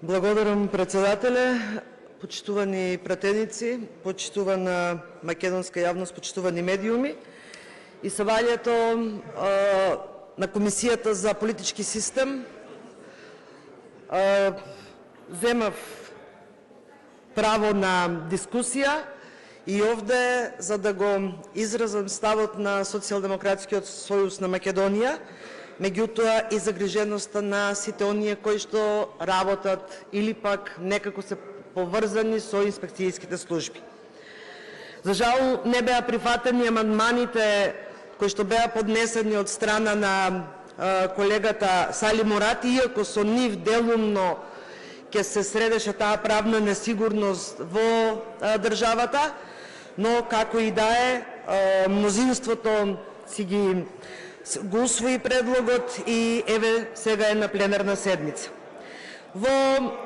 Благодарам, председателе. Почитувани пратеници, почитувана македонска јавност, почитувани медиуми. И събранието на Комисията за политически систем земав право на дискусия и овде за да го изразам ставот на Социјалдемократскиот сојуз на Македонија, меѓутоа и загриженоста на сите оние кои што работат или пак некако се поврзани со инспекцијските служби. За жал не беа прифатени амандманите кои што беа поднесени од страна на колегата Сали Мурати, иако со нив делумно ќе се средеше таа правна несигурност во државата, но како и да е, мнозинството го усвои предлогот и еве сега е на пленарна седница.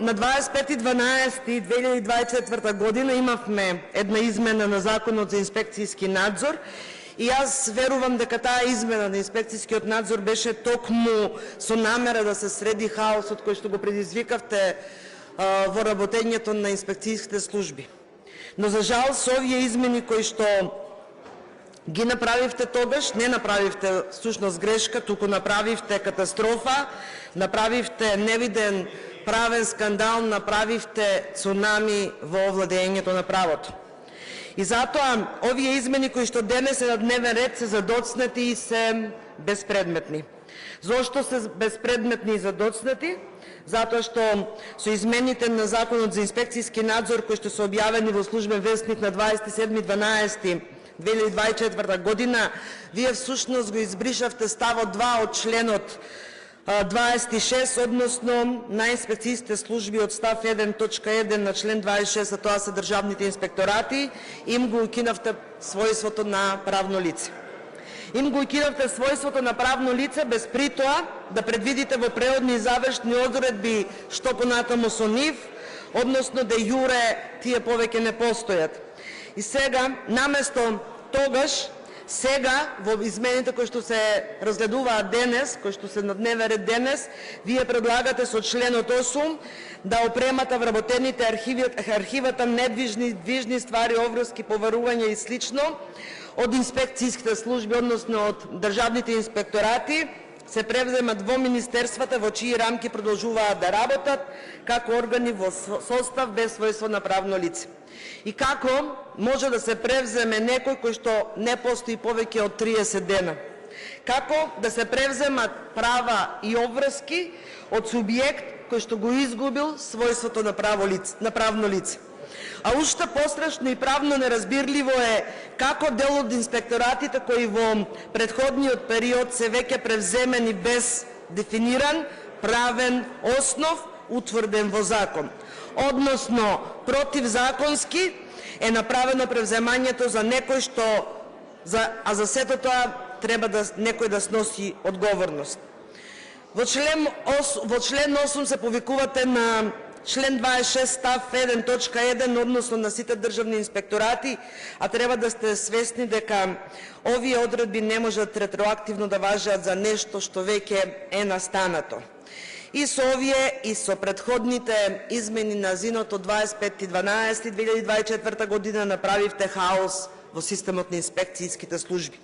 На 25.12.2024 година имавме една измена на Законот за инспекцијски надзор и аз верувам дека таа измена на инспекцијскиот надзор беше токму со намера да се среди хаосот кој што го предизвикавте во работењето на инспекцијските служби. Но за жал со овие измени кои што ги направивте тогаш, не направивте всушност грешка, туку направивте катастрофа, направивте невиден правен скандал, направивте цунами во овладењето на правото. И затоа овие измени кои што денес се на дневен ред се задоцнати и се безпредметни. Зошто се безпредметни и задоцнати? Затоа што со измените на Законот за инспекцијски надзор кои што се објавени во Службен весник на 27.12.2024 година, вие всушност го избришавте ставот 2 од членот 26, односно на инспекцијските служби од став 1.1 на член 26, а тоа се државните инспекторати, им го укинавте својството на правно лице. Им го укинавте својството на правно лице без при тоа да предвидите во преодни и завршни одредби што понатаму со нив, односно де јуре тие повеќе не постојат. И сега, наместо тогаш, сега во измените кои што се разгледуваат денес, кои што се на дневен ред денес, вие предлагате со членот 8 да опремате вработените архивата недвижни, движни ствари, обврски, поварувања и слично од инспекцијските служби, односно од државните инспекторати, се превземат во министерствата во чии рамки продолжуваат да работат како органи во состав без својство на правно лице. И како може да се превземе некој кој што не постои повеќе од 30 дена? Како да се превземат права и обврски од субјект кој што го изгубил својството на правно лице? А уште пострашно и правно неразбирливо е како дел од инспекторатите кои во претходниот период се веќе превземени без дефиниран правен основ утврден во закон. Односно, противзаконски е направено превземањето за некој што, а за сето тоа треба некој да сноси одговорност. Во член 8 се повикувате на член 26 став 1.1, односно на сите државни инспекторати, а треба да сте свесни дека овие одредби не можат ретроактивно да важат за нешто што веќе е настанато. И со овие и со претходните измени на ЗИНот од 25.12.2024 година направивте хаос во системот на инспекцијските служби.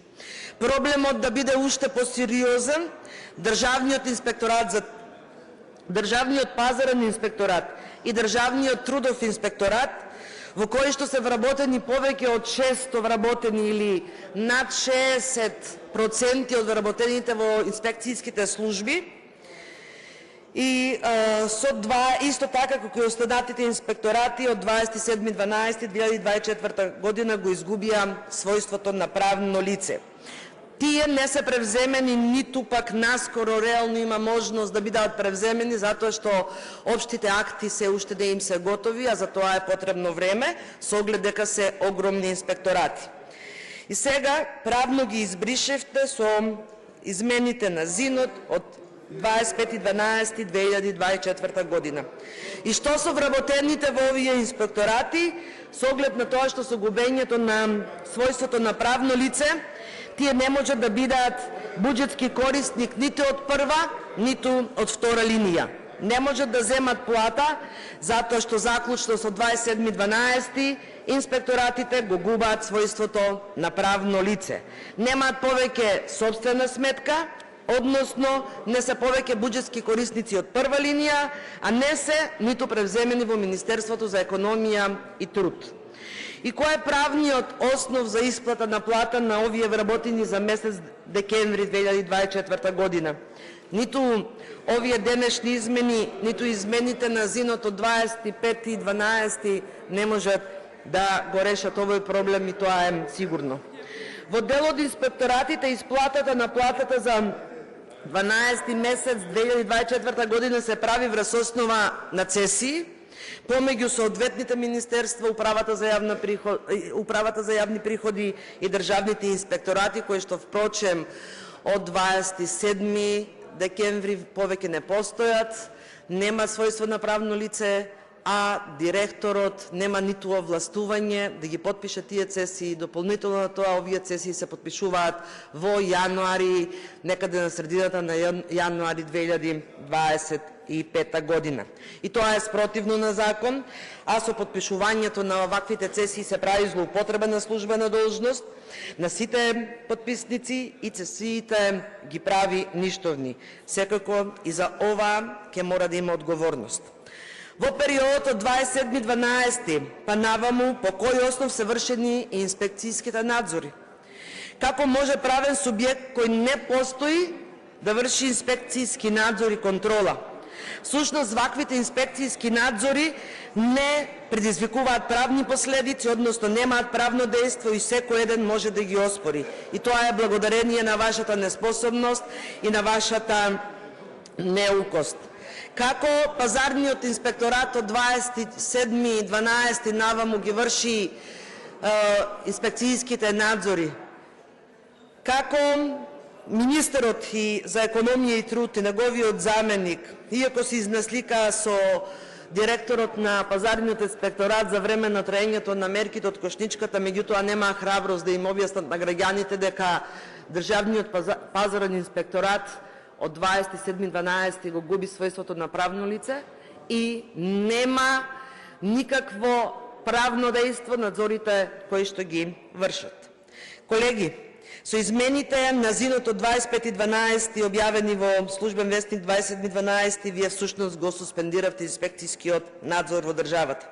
Проблемот да биде уште посериозен, Државниот пазарен инспекторат и Државниот трудов инспекторат, во кои што се вработени повеќе од 600 вработени или над 60% од вработените во инспекцијските служби, и исто така како и останатите инспекторати од 27.12.2024 година го изгубија својството на правно лице. Тие не се превземени, ниту пак наскоро реално има можност да бидат превземени, затоа што општите акти се уште да им се готови, а за тоа е потребно време, со оглед дека се огромни инспекторати. И сега правно ги избришевте со измените на ЗИНот од 25.12.2024 година. И што со вработените во овие инспекторати, со оглед на тоа што со губењето на својството на правно лице, тие не може да бидат буџетски корисник ниту од прва, ниту од втора линија. не можат да земат плата затоа што заклучно со 27.12 инспекторатите го губаат својството на правно лице. Немаат повеќе сопствена сметка, односно не се повеќе буџетски корисници од прва линија, а не се ниту превземени во Министерството за економија и труд. И кој е правниот основ за исплата на плата на овие вработени за месец декември 2024 година? Ниту овие денешни измени, ниту измените на ЗИНот од 25.12 не можат да го решат овој проблем, и тоа е сигурно. Во дел од инспекторатите исплатата на платата за 12 месец 2024 година се прави врз основа на цесии помеѓу соодветните министерства, Управата за јавни приходи и државните инспекторати, кои што впрочем од 27 декември повеќе не постојат, нема својство на правно лице, а директорот нема ниту овластување да ги потпише тие цесии. Дополнително на тоа, овие цесии се потпишуваат во јануари, некаде на средината на јануари 2025 година. И тоа е спротивно на закон, а со потпишувањето на оваквите цесии се прави злоупотреба на службена должност на сите потписници и цесиите ги прави ништовни. Секако и за ова ќе мора да има одговорност. Во периодот од 27.12 па наваму, по кој основ се вршени инспекцијските надзори? Како може правен субјект кој не постои да врши инспекцијски надзор и контрола? Всушност, ваквите инспекцијски надзори не предизвикуваат правни последици, односно немаат правно дејство и секој еден може да ги оспори. И тоа е благодарение на вашата неспособност и на вашата неукост. Како пазарниот инспекторат од 27.12 наваму ги врши инспекцијските надзори? Како министерот и за економија и труд и неговиот заменик, иако се изнаслика со директорот на пазарниот инспекторат за време на траењето на мерките од Кошничката, меѓутоа немаа храброст да им објаснат на граѓаните дека државниот пазарен инспекторат од 27.12 го губи својството на правно лице и нема никакво правно дејство надзорите кои што ги вршат. Колеги, со измените на ЗИНот од 25.12 објавени во Службен вестник 27.12, вие всушност го суспендиравте инспекцијскиот надзор во државата.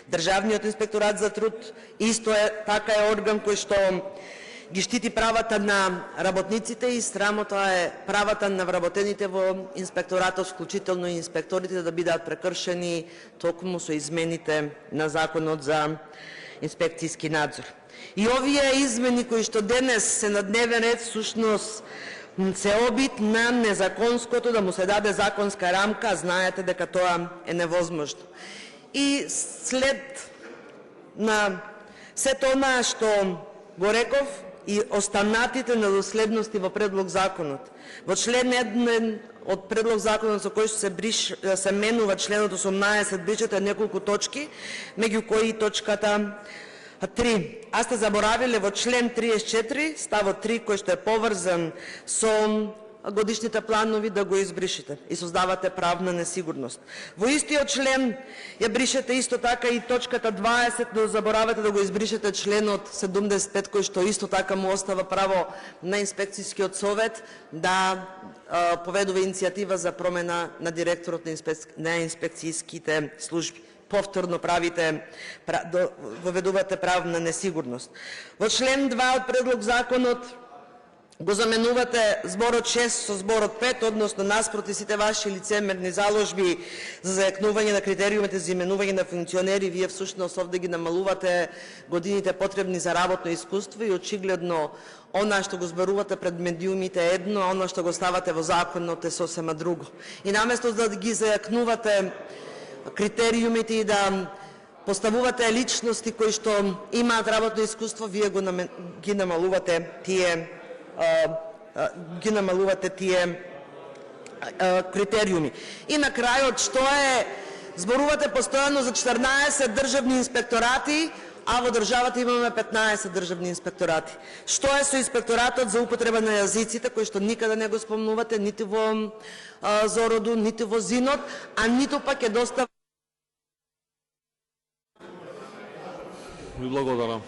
Државниот инспекторат за труд исто така е орган кој што ги штити правата на работниците и срамота е правата на вработените во инспекторатот, вклучително и инспекторите, да бидат прекршени токму со измените на Законот за инспекцијски надзор. И овие измени кои што денес се на дневен ред, всушност се обид на незаконското да му се даде законска рамка, знаете дека тоа е невозможно. И след на сето онаа што го реков, и останатите недоследности во предлог законот. Во член 1 од предлог законот со кој се менува членот 18, бричате неколку точки, меѓу кои точката 3. А сте заборавиле во член 34, ставот 3, кој што е поврзан со годишните планови, да го избришете и создавате правна несигурност. Во истиот член ја бришете исто така и точката 20, но заборавате да го избришете членот 75, кој што исто така му остава право на инспекцијскиот совет да поведува иницијатива за промена на директорот на инспекцијските служби. Повторно воведувате правна несигурност. Во член 2 од предлог законот го заменувате зборот 6 со зборот 5, односно наспроти сите ваши лицемерни заложби за зајакнување на критериумите за именување на функционери, вие всушност овде ги намалувате годините потребни за работно искуство и очигледно она што го зборувате пред медиумите е едно, а она што го ставате во законот е сосема друго. И наместо да ги зајакнувате критериумите и да поставувате личности кои што имаат работно искуство, вие ги намалувате тие критериуми. И на крајот, што е, зборувате постојано за 14 државни инспекторати, а во државата имаме 15 државни инспекторати. Што е со инспекторатот за употреба на јазиците, кој што никаде не го спомнувате, нити во Зороду, нити во Зинот, а ниту пак е доста... Ви благодарам.